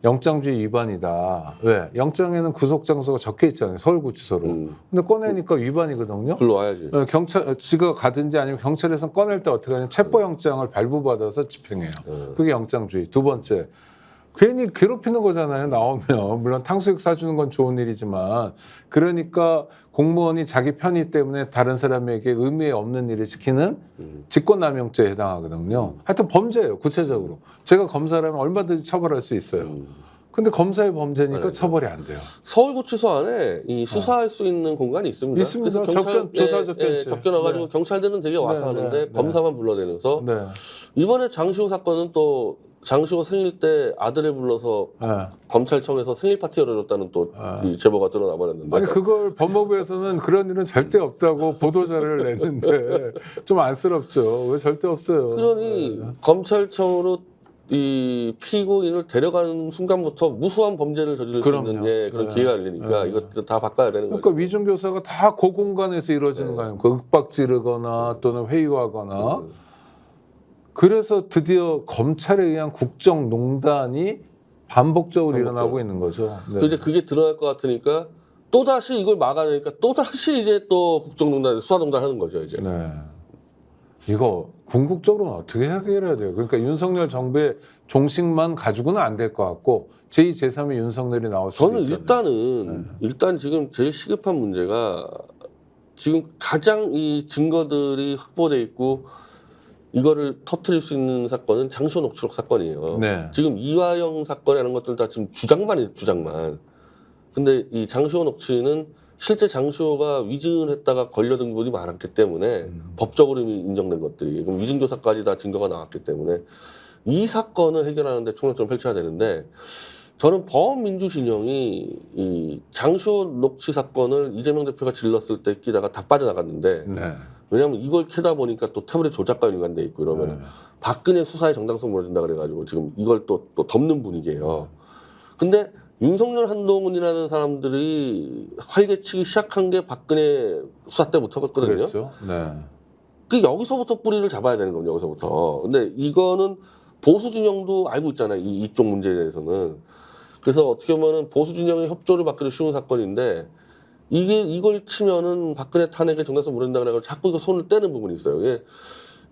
Speaker 1: 영장주의 위반이다. 왜? 영장에는 구속 장소가 적혀 있잖아요. 서울구치소로. 근데 꺼내니까 위반이거든요.
Speaker 2: 글로 와야지.
Speaker 1: 경찰, 지가 가든지 아니면 경찰에서 꺼낼 때 어떻게 하냐면 체포영장을 발부받아서 집행해요. 그게 영장주의. 두 번째, 괜히 괴롭히는 거잖아요. 나오면. 물론 탕수육 사주는 건 좋은 일이지만 그러니까 공무원이 자기 편의 때문에 다른 사람에게 의미 없는 일을 시키는 직권남용죄에 해당하거든요. 하여튼 범죄예요. 구체적으로. 제가 검사라면 얼마든지 처벌할 수 있어요. 근데 검사의 범죄니까 처벌이 안 돼요.
Speaker 2: 서울구치소 안에 이 수사할 수 있는 공간이 있습니다.
Speaker 1: 있습니다.
Speaker 2: 그래서 경찰
Speaker 1: 조사 접견실.
Speaker 2: 접견해가지고 경찰들은 되게 와서 하는데 검사만 불러내면서 이번에 장시호 사건은 또 장시호 생일 때 아들을 불러서 검찰청에서 생일 파티 열어줬다는 또 이 제보가 드러나 버렸는데.
Speaker 1: 아니 그걸 법무부에서는 그런 일은 절대 없다고 보도자료를 냈는데 좀 안쓰럽죠. 왜 절대 없어요.
Speaker 2: 그러니 검찰청으로 이 피고인을 데려가는 순간부터 무수한 범죄를 저지를 수 있는 그런 기회가 열리니까 이거 다 바꿔야 되는 거죠.
Speaker 1: 그러니까 위증교사가 다 그 공간에서 이루어지는 거 아닙니까? 윽박 지르거나 또는 회유하거나. 그래서 드디어 검찰에 의한 국정농단이 반복적으로 일어나고 있는 거죠.
Speaker 2: 이제 그게 드러날 것 같으니까 또 다시 이걸 막아내니까 또 다시 이제 또 국정농단, 수사농단 하는 거죠 이제.
Speaker 1: 이거 궁극적으로는 어떻게 해결해야 돼요? 그러니까 윤석열 정부의 종식만 가지고는 안 될 것 같고 제2, 제3의 윤석열이 나올 수도
Speaker 2: 저는
Speaker 1: 있잖아요.
Speaker 2: 일단 지금 제일 시급한 문제가 지금 가장 이 증거들이 확보돼 있고 이거를 터트릴 수 있는 사건은 장시호 녹취록 사건이에요. 지금 이화영 사건이라는 것들 다 지금 주장만. 근데 이 장시호 녹취는 실제 장시호가 위증을 했다가 걸려든 부분이 많았기 때문에 법적으로 이미 인정된 것들이 그럼 위증교사까지 다 증거가 나왔기 때문에 이 사건을 해결하는데 총력점을 펼쳐야 되는데 저는 범민주진영이 이 장시호 녹취 사건을 이재명 대표가 질렀을 때 끼다가 다 빠져나갔는데 왜냐하면 이걸 캐다 보니까 또 태블릿 조작과 연관돼 있고 이러면 박근혜 수사의 정당성 무너진다 그래가지고 지금 이걸 또 덮는 분위기예요. 근데 윤석열 한동훈이라는 사람들이 활개치기 시작한 게 박근혜 수사 때부터였거든요.
Speaker 1: 그랬죠.
Speaker 2: 그 여기서부터 뿌리를 잡아야 되는 겁니다. 여기서부터. 근데 이거는 보수 진영도 알고 있잖아요. 이쪽 문제에 대해서는. 그래서 어떻게 보면은 보수 진영의 협조를 받기도 쉬운 사건인데 이걸 치면은 박근혜 탄핵에 정당성 무너진다 그래가지고 자꾸 이거 손을 떼는 부분이 있어요.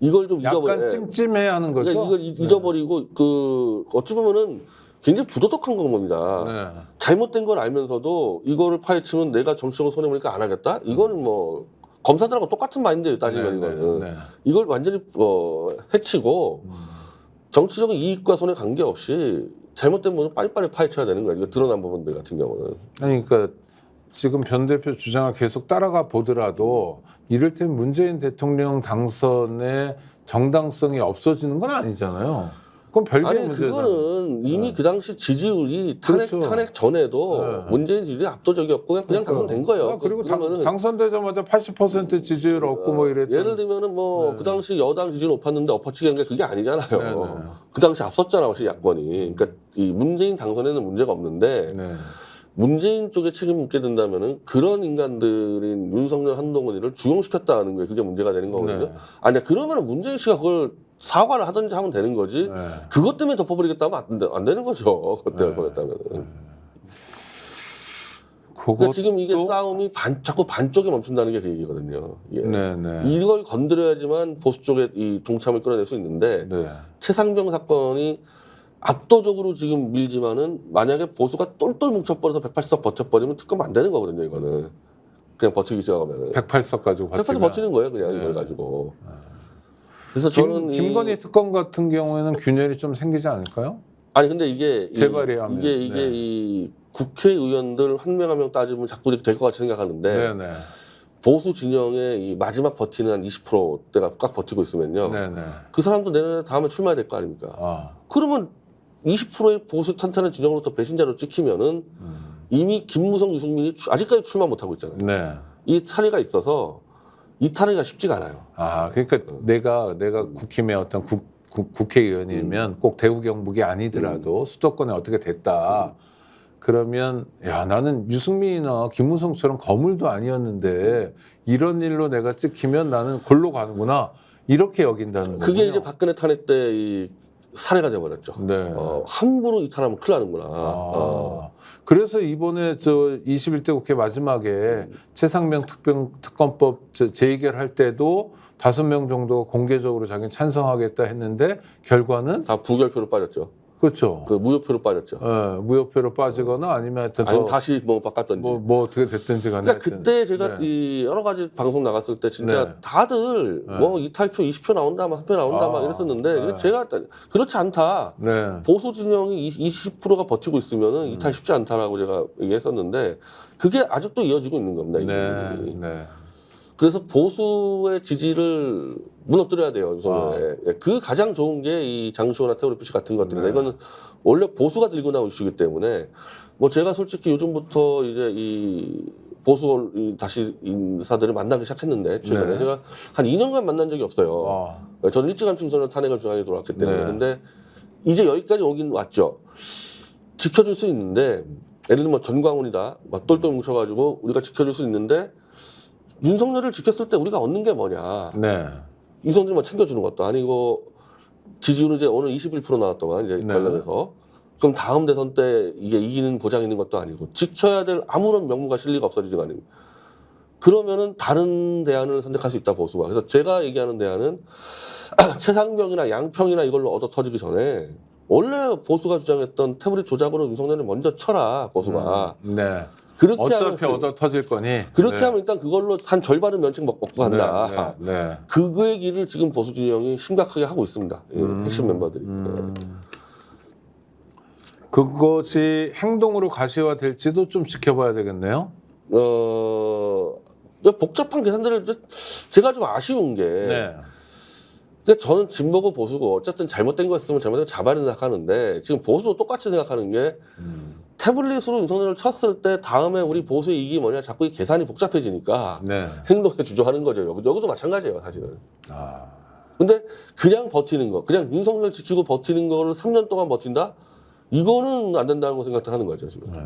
Speaker 2: 이걸 좀
Speaker 1: 약간 찜찜해 하는 거죠.
Speaker 2: 그러니까 이걸 잊어버리고 어찌 보면은 굉장히 부도덕한 겁니다. 잘못된 걸 알면서도 이거를 파헤치면 내가 정치적으로 손해보니까 안 하겠다? 이거는 뭐 검사들하고 똑같은 마인드예요. 따지면 이거는. 이걸 완전히 해치고 정치적인 이익과 손해 관계없이 잘못된 부분을 빨리빨리 파헤쳐야 되는 거예요. 이거 드러난 부분들 같은 경우는.
Speaker 1: 아니 그러니까 지금 변 대표 주장을 계속 따라가 보더라도 이를테면 문재인 대통령 당선의 정당성이 없어지는 건 아니잖아요. 그건 별개의 문제잖아요.
Speaker 2: 그거는 이미 그 당시 지지율이 탄핵 전에도 문재인 지지율이 압도적이었고 그냥 당선된 거예요.
Speaker 1: 그리고
Speaker 2: 그러면은
Speaker 1: 당선되자마자 80% 지지율 얻고 뭐 이랬던.
Speaker 2: 예를 들면은 그 당시 여당 지지율 높았는데 엎어치기 한 게 그게 아니잖아요. 그 당시 앞섰잖아요, 야권이. 그러니까 이 문재인 당선에는 문제가 없는데 문재인 쪽에 책임을 묻게 된다면은 그런 인간들인 윤석열, 한동훈이를 주용시켰다는 거예요. 그게 문제가 되는 거거든요. 아니 그러면은 문재인 씨가 그걸 사과를 하든지 하면 되는 거지. 그것 때문에 덮어버리겠다면 안 되는 거죠. 그것 때문에 덮어버렸다면은. 그러니까 지금 이게 싸움이 자꾸 반쪽에 멈춘다는 게 그 얘기거든요. 이걸 건드려야지만 보수 쪽에 이 동참을 끌어낼 수 있는데 최상병 사건이 압도적으로 지금 밀지만은 만약에 보수가 똘똘 뭉쳐버려서 180석 버텨버리면 특검 안 되는 거거든요. 이거는 그냥 버티기 시작하면
Speaker 1: 108석 가지고
Speaker 2: 180석 버티는 거예요. 그냥
Speaker 1: 네.
Speaker 2: 이걸 가지고. 그래서 저는
Speaker 1: 김건희 특검 같은 경우에는 균열이 좀 생기지 않을까요?
Speaker 2: 아니 근데 이게
Speaker 1: 재발이하면.
Speaker 2: 이게
Speaker 1: 네.
Speaker 2: 이 국회의원들 한 명 한 명 따지면 자꾸 이렇게 될 것 같이 생각하는데
Speaker 1: 네네.
Speaker 2: 보수 진영의 이 마지막 버티는 한 20%대가 꽉 버티고 있으면요.
Speaker 1: 네네.
Speaker 2: 그 사람도 내년에 다음에 출마해야 될 거 아닙니까?
Speaker 1: 아.
Speaker 2: 그러면 20%의 보수 탄탄한 진영으로부터 배신자로 찍히면은 이미 김무성, 유승민이 아직까지 출마 못 하고 있잖아요.
Speaker 1: 네.
Speaker 2: 이 사례가 있어서 이 탄핵이 쉽지가 않아요.
Speaker 1: 아, 그러니까 내가 국힘의 어떤 국회의원이면 꼭 대구 경북이 아니더라도 수도권에 어떻게 됐다. 그러면 야 나는 유승민이나 김무성처럼 거물도 아니었는데 이런 일로 내가 찍히면 나는 골로 가는구나 이렇게 여긴다는 거군요.
Speaker 2: 그게 이제 박근혜 탄핵 때 이 사례가 돼버렸죠.
Speaker 1: 네.
Speaker 2: 함부로 이탈하면 큰일 나는구나.
Speaker 1: 그래서 이번에 저 21대 국회 마지막에 최상병 특검법 재의결할 때도 5명 정도가 공개적으로 자기는 찬성하겠다 했는데 결과는
Speaker 2: 다 부결표로 빠졌죠.
Speaker 1: 그렇죠.
Speaker 2: 그 무효표로 빠졌죠.
Speaker 1: 무효표로 빠지거나 아니면 하여튼
Speaker 2: 아니면 다시 뭐 바꿨던지.
Speaker 1: 뭐 어떻게 됐든지 간에
Speaker 2: 그러니까 그때 제가
Speaker 1: 네.
Speaker 2: 이 여러 가지 방송 나갔을 때 진짜
Speaker 1: 네.
Speaker 2: 다들
Speaker 1: 네.
Speaker 2: 뭐 이탈표 20표 나온다, 막 3표 나온다, 막 이랬었는데
Speaker 1: 네.
Speaker 2: 제가 그렇지 않다.
Speaker 1: 네.
Speaker 2: 보수 진영이 20%가 버티고 있으면은 이탈 쉽지 않다라고 제가 얘기했었는데 그게 아직도 이어지고 있는 겁니다.
Speaker 1: 네. 네.
Speaker 2: 그래서 보수의 지지를 무너뜨려야 돼요. 윤석열에. 그 가장 좋은 게 이 장시호나 태블릿 같은 것들이다.
Speaker 1: 네.
Speaker 2: 이거는 원래 보수가 들고 나온 이슈이기 때문에 뭐 제가 솔직히 요즘부터 이제 이 보수 다시 인사들을 만나기 시작했는데 최근에
Speaker 1: 네.
Speaker 2: 제가 한 2년간 만난 적이 없어요. 저는 일찌감치 윤석열 탄핵을 중앙에 돌아왔기 때문에.
Speaker 1: 네.
Speaker 2: 근데 이제 여기까지 오긴 왔죠. 지켜줄 수 있는데 예를 들면 전광훈이다. 막 똘똘 뭉쳐가지고 우리가 지켜줄 수 있는데 윤석열을 지켰을 때 우리가 얻는 게 뭐냐.
Speaker 1: 네.
Speaker 2: 윤석열만 챙겨주는 것도 아니고 지지율은 이제 오늘 21% 나왔더만 이제
Speaker 1: 네.
Speaker 2: 관련해서 그럼 다음 대선 때 이게 이기는 보장 있는 것도 아니고 지켜야 될 아무런 명무가 실리가 없어지는 거 아닙니까? 그러면은 다른 대안을 선택할 수 있다 보수가. 그래서 제가 얘기하는 대안은 최상병이나 양평이나 이걸로 얻어 터지기 전에 원래 보수가 주장했던 태블릿 조작으로 윤석열을 먼저 쳐라 보수가.
Speaker 1: 네.
Speaker 2: 그렇게
Speaker 1: 어차피
Speaker 2: 하면
Speaker 1: 얻어 터질 거니.
Speaker 2: 그렇게
Speaker 1: 네.
Speaker 2: 하면 일단 그걸로 한 절반은 면책 먹고 간다.
Speaker 1: 네. 네.
Speaker 2: 그거의 길을 지금 보수 진영이 심각하게 하고 있습니다. 핵심 member들이.
Speaker 1: 그것이 행동으로 가시화될지도 좀 지켜봐야 되겠네요.
Speaker 2: 복잡한 계산들을 제가 좀 아쉬운 게
Speaker 1: 네.
Speaker 2: 근데 저는 진보고 보수고 어쨌든 잘못된 거 있으면 잘못된 거 잡아야 생각하는데 지금 보수도 똑같이 생각하는 게 태블릿으로 윤석열을 쳤을 때 다음에 우리 보수의 이익이 뭐냐 자꾸 이 계산이 복잡해지니까
Speaker 1: 네.
Speaker 2: 행동에 주저하는 거죠. 여기도 마찬가지예요 사실은.
Speaker 1: 아.
Speaker 2: 근데 그냥 버티는 거 그냥 윤석열 지키고 버티는 거를 3년 동안 버틴다? 이거는 안 된다고 생각을 하는 거죠 지금.
Speaker 1: 네.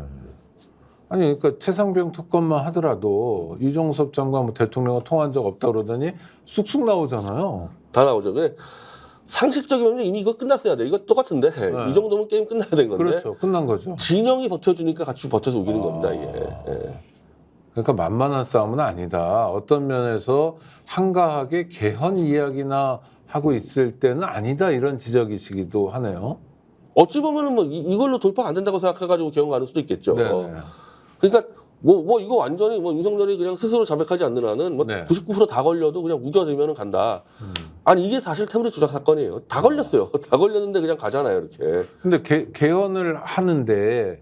Speaker 1: 아니 그러니까 최상병 특검만 하더라도 이종섭 장관 뭐 대통령과 통화한 적 없다 그러더니 쑥쑥 나오잖아요.
Speaker 2: 다 나오죠. 근데 상식적이면 이미 이거 끝났어야 돼. 이거 똑같은데
Speaker 1: 네.
Speaker 2: 이 정도면 게임 끝나야 되는 건데.
Speaker 1: 그렇죠. 끝난 거죠.
Speaker 2: 진영이 버텨주니까 같이 버텨서 우기는 겁니다 이게. 예.
Speaker 1: 그러니까 만만한 싸움은 아니다. 어떤 면에서 한가하게 개헌 이야기나 하고 있을 때는 아니다 이런 지적이시기도 하네요.
Speaker 2: 어찌 보면은 뭐 이걸로 돌파가 안 된다고 생각해가지고 개헌 가는 수도 있겠죠.
Speaker 1: 네네.
Speaker 2: 그러니까 뭐 이거 완전히 뭐 윤석열이 그냥 스스로 자백하지 않는 한은 뭐
Speaker 1: 네.
Speaker 2: 99%다 걸려도 그냥 우겨대면은 간다. 아니 이게 사실 태블릿 조작 사건이에요. 다 걸렸어요. 다 걸렸는데 그냥 가잖아요 이렇게.
Speaker 1: 근데 개헌을 하는데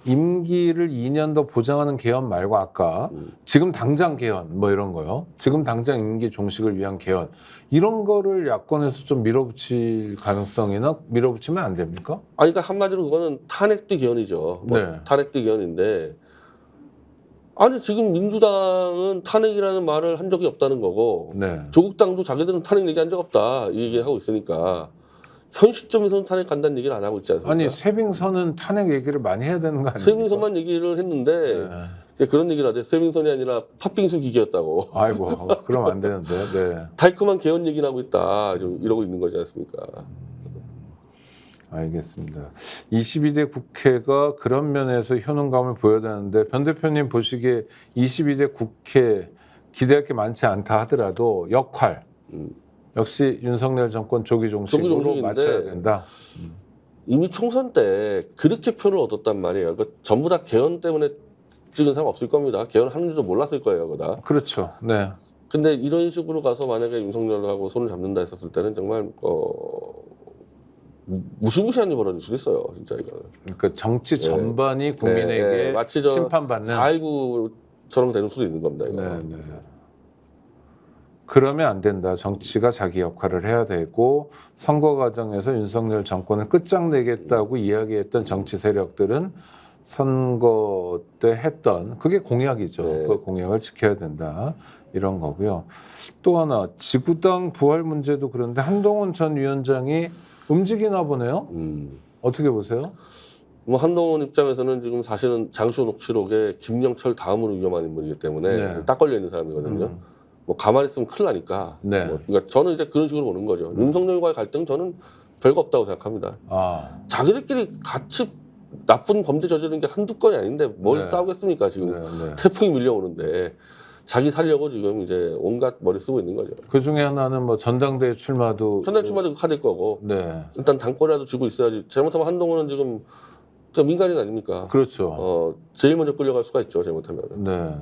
Speaker 1: 임기를 2년 더 보장하는 개헌 말고 아까 지금 당장 개헌 뭐 이런 거요. 지금 당장 임기 종식을 위한 개헌 이런 거를 야권에서 좀 밀어붙일 가능성이나 밀어붙이면 안 됩니까?
Speaker 2: 아니 그러니까 한마디로 그거는 탄핵 뒤 개헌이죠. 뭐
Speaker 1: 네.
Speaker 2: 탄핵 뒤 개헌인데 아니 지금 민주당은 탄핵이라는 말을 한 적이 없다는 거고
Speaker 1: 네.
Speaker 2: 조국당도 자기들은 탄핵 얘기한 적 없다 이 얘기하고 있으니까 현 시점에서는 탄핵 간다는 얘기를 안 하고 있지 않습니까?
Speaker 1: 아니 쇠빙선은 탄핵 얘기를 많이 해야 되는 거 아닙니까?
Speaker 2: 쇠빙선만 얘기를 했는데
Speaker 1: 네.
Speaker 2: 이제 그런 얘기를 하대. 쇠빙선이 아니라 팥빙수 기계였다고.
Speaker 1: 아이고 그러면 안 되는데. 네.
Speaker 2: 달콤한 개헌 얘기를 하고 있다. 좀 이러고 있는 거지 않습니까?
Speaker 1: 알겠습니다. 22대 국회가 그런 면에서 효능감을 보여야 되는데 변 대표님 보시기에 22대 국회 기대할 게 많지 않다 하더라도 역할 역시 윤석열 정권 조기 종식으로
Speaker 2: 종식인데
Speaker 1: 맞춰야 된다.
Speaker 2: 이미 총선 때 그렇게 표를 얻었단 말이에요. 그 전부 다 개헌 때문에 찍은 사람 없을 겁니다. 개헌하는지도 몰랐을 거예요, 그다.
Speaker 1: 그렇죠. 네.
Speaker 2: 근데 이런 식으로 가서 만약에 윤석열하고 손을 잡는다 했었을 때는 정말 무시무시한 일이 벌어질 수도 있어요, 진짜 이거는.
Speaker 1: 그러니까 정치 전반이 국민에게
Speaker 2: 마치 저
Speaker 1: 심판받는
Speaker 2: 4.19처럼 되는 수도 있는 겁니다, 이거.
Speaker 1: 네, 네. 그러면 안 된다. 정치가 자기 역할을 해야 되고 선거 과정에서 윤석열 정권을 끝장내겠다고 이야기했던 정치 세력들은 선거 때 했던 그게 공약이죠.
Speaker 2: 네.
Speaker 1: 그 공약을 지켜야 된다. 이런 거고요. 또 하나 지구당 부활 문제도 그런데 한동훈 전 위원장이 움직이나 보네요. 어떻게 보세요?
Speaker 2: 뭐 한동훈 입장에서는 지금 사실은 장시호 녹취록에 김영철 다음으로 위험한 인물이기 때문에
Speaker 1: 네.
Speaker 2: 딱 걸려 있는 사람이거든요. 뭐 가만히 있으면 큰일 나니까.
Speaker 1: 네.
Speaker 2: 뭐 그러니까 저는 이제 그런 식으로 보는 거죠. 윤석열과의 갈등 저는 별거 없다고 생각합니다.
Speaker 1: 아,
Speaker 2: 자기들끼리 같이 나쁜 범죄 저지르는 게 한두 건이 아닌데 뭘
Speaker 1: 네.
Speaker 2: 싸우겠습니까 지금.
Speaker 1: 네, 네.
Speaker 2: 태풍이 밀려오는데 자기 살려고 지금 이제 온갖 머리 쓰고 있는 거죠.
Speaker 1: 그 중에 하나는 뭐 전당대회 출마도
Speaker 2: 전날 출마도 카드일 거고
Speaker 1: 네,
Speaker 2: 일단 당권이라도 쥐고 있어야지. 잘못하면 한동훈은 지금 그 민간인 아닙니까?
Speaker 1: 그렇죠.
Speaker 2: 제일 먼저 끌려갈 수가 있죠. 잘못하면.
Speaker 1: 네.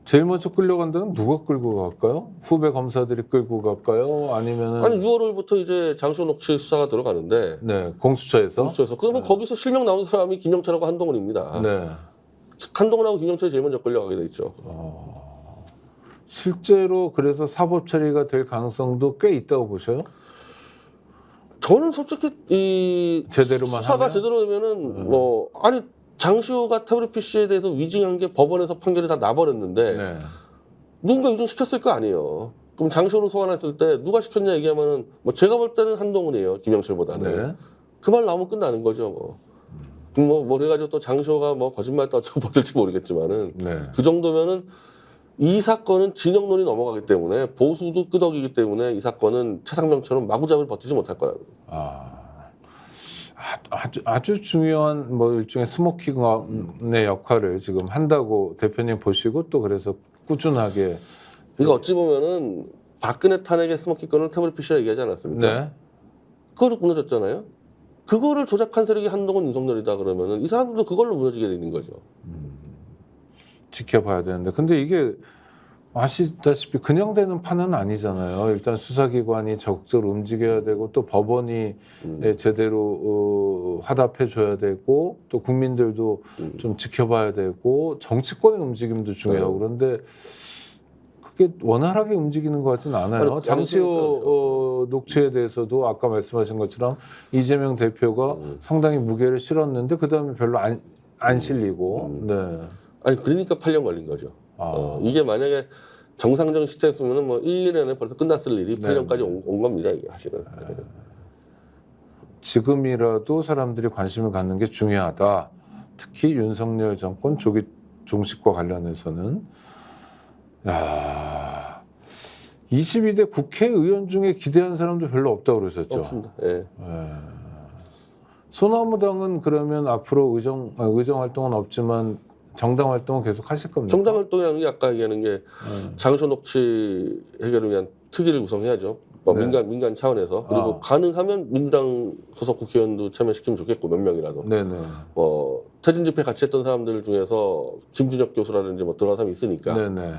Speaker 1: 제일 먼저 끌려간다면 누가 끌고 갈까요? 후배 검사들이 끌고 갈까요? 아니면은
Speaker 2: 아니 6월부터 이제 장시호 녹취 수사가 들어가는데
Speaker 1: 네, 공수처에서
Speaker 2: 공수처에서 그러면 거기서 실명 나온 사람이 김영철하고 한동훈입니다.
Speaker 1: 네.
Speaker 2: 한동훈하고 김영철이 제일 먼저 끌려가게 돼 있죠.
Speaker 1: 실제로 그래서 사법 처리가 될 가능성도 꽤 있다고 보셔요?
Speaker 2: 저는 솔직히 이
Speaker 1: 제대로만
Speaker 2: 수사가
Speaker 1: 하면?
Speaker 2: 제대로 되면은 뭐 아니 장시호가 태블릿 PC에 대해서 위증한 게 법원에서 판결이 다 나버렸는데
Speaker 1: 네.
Speaker 2: 누군가 위증 시켰을 거 아니에요. 그럼 장시호로 소환했을 때 누가 시켰냐 얘기하면은 뭐 제가 볼 때는 한동훈이에요. 김영철보다는.
Speaker 1: 네.
Speaker 2: 그 말 나오면 끝나는 거죠. 뭐 그래가지고 또 장시호가 뭐 거짓말 또 어쩌고 될지 모르겠지만은
Speaker 1: 네.
Speaker 2: 그 정도면은 이 사건은 진영론이 넘어가기 때문에 보수도 끄덕이기 때문에 이 사건은 최상병처럼 마구잡이를 버티지 못할 거라고.
Speaker 1: 아주 중요한 뭐 일종의 스모킹의 역할을 지금 한다고 대표님 보시고 또 그래서 꾸준하게
Speaker 2: 이거 어찌 보면은 박근혜 탄핵의 스모킹 건을 태블릿 PC라 얘기하지 않았습니까?
Speaker 1: 네.
Speaker 2: 그거를 무너졌잖아요. 그거를 조작한 세력이 한동훈 윤석열이다 그러면은 이 사람들도 그걸로 무너지게 되는 거죠.
Speaker 1: 지켜봐야 되는데 근데 이게 아시다시피 그냥 되는 판은 아니잖아요. 일단 수사기관이 적극적으로 움직여야 되고 또 법원이 제대로 화답해 줘야 되고 또 국민들도 좀 지켜봐야 되고 정치권의 움직임도 중요하고 그런데 그게 원활하게 움직이는 것 같지는 않아요.
Speaker 2: 아니,
Speaker 1: 장시호 녹취에 대해서도 아까 말씀하신 것처럼 이재명 대표가 상당히 무게를 실었는데 그 다음에 별로 안 실리고 네.
Speaker 2: 아니 그러니까 8년 걸린 거죠. 이게 만약에 정상적인 시스템이었으면 뭐 1, 2년 안에 벌써 끝났을 일이 8년까지 온 겁니다. 이게 사실은.
Speaker 1: 지금이라도 사람들이 관심을 갖는 게 중요하다. 특히 윤석열 정권 조기 종식과 관련해서는 22대 국회의원 중에 기대한 사람도 별로 없다고 그러셨죠.
Speaker 2: 없습니다. 예.
Speaker 1: 소나무당은 그러면 앞으로 의정 활동은 없지만 정당 활동은 계속 하실 겁니까?
Speaker 2: 정당 활동이라는 게 아까 얘기하는 게 장시호 녹취 해결을 위한 특위를 구성해야죠. 뭐
Speaker 1: 네.
Speaker 2: 민간 차원에서 그리고 가능하면 민당 소속 국회의원도 참여시키면 좋겠고 몇 명이라도.
Speaker 1: 네네.
Speaker 2: 퇴진 집회 같이 했던 사람들 중에서 김준혁 교수라든지 뭐 들어간 사람이 있으니까.
Speaker 1: 네네.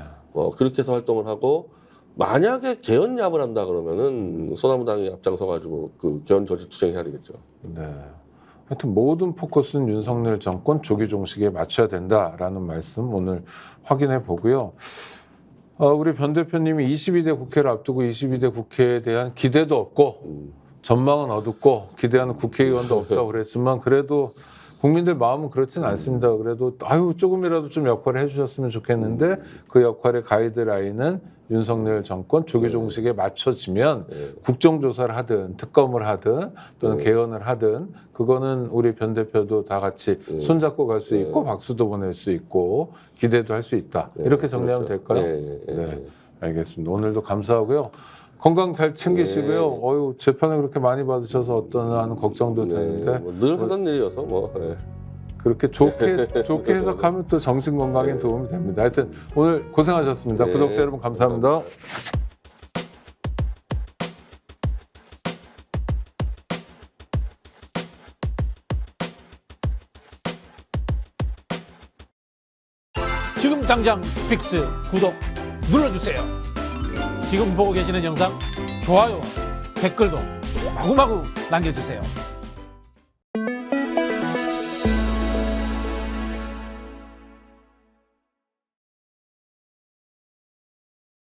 Speaker 2: 그렇게 해서 활동을 하고 만약에 개헌 야합을 한다 그러면은 소나무당이 앞장서가지고 그 개헌 저지 투쟁해야 되겠죠.
Speaker 1: 네. 하여튼 모든 포커스는 윤석열 정권 조기 종식에 맞춰야 된다라는 말씀 오늘 확인해 보고요. 우리 변 대표님이 22대 국회를 앞두고 22대 국회에 대한 기대도 없고 전망은 어둡고 기대하는 국회의원도 없다고 그랬지만 그래도 국민들 마음은 그렇지는 않습니다. 그래도 조금이라도 좀 역할을 해주셨으면 좋겠는데 그 역할의 가이드라인은 윤석열 정권 조기 종식에 맞춰지면 국정조사를 하든 특검을 하든 또는 개헌을 하든 그거는 우리 변 대표도 다 같이 손잡고 갈 수 있고 박수도 보낼 수 있고 기대도 할 수 있다. 이렇게 정리하면 될까요? 네, 알겠습니다. 오늘도 감사하고요. 건강 잘 챙기시고요. 재판을 그렇게 많이 받으셔서 어떠나 하는 걱정도 되는데
Speaker 2: 늘 하던 일이어서
Speaker 1: 그렇게 좋게 해석하면 또 정신 건강에 도움이 됩니다. 하여튼 오늘 고생하셨습니다. 구독자 여러분 감사합니다.
Speaker 3: 지금 당장 스픽스 구독 눌러주세요. 지금 보고 계시는 영상 좋아요, 댓글도 마구마구 남겨주세요.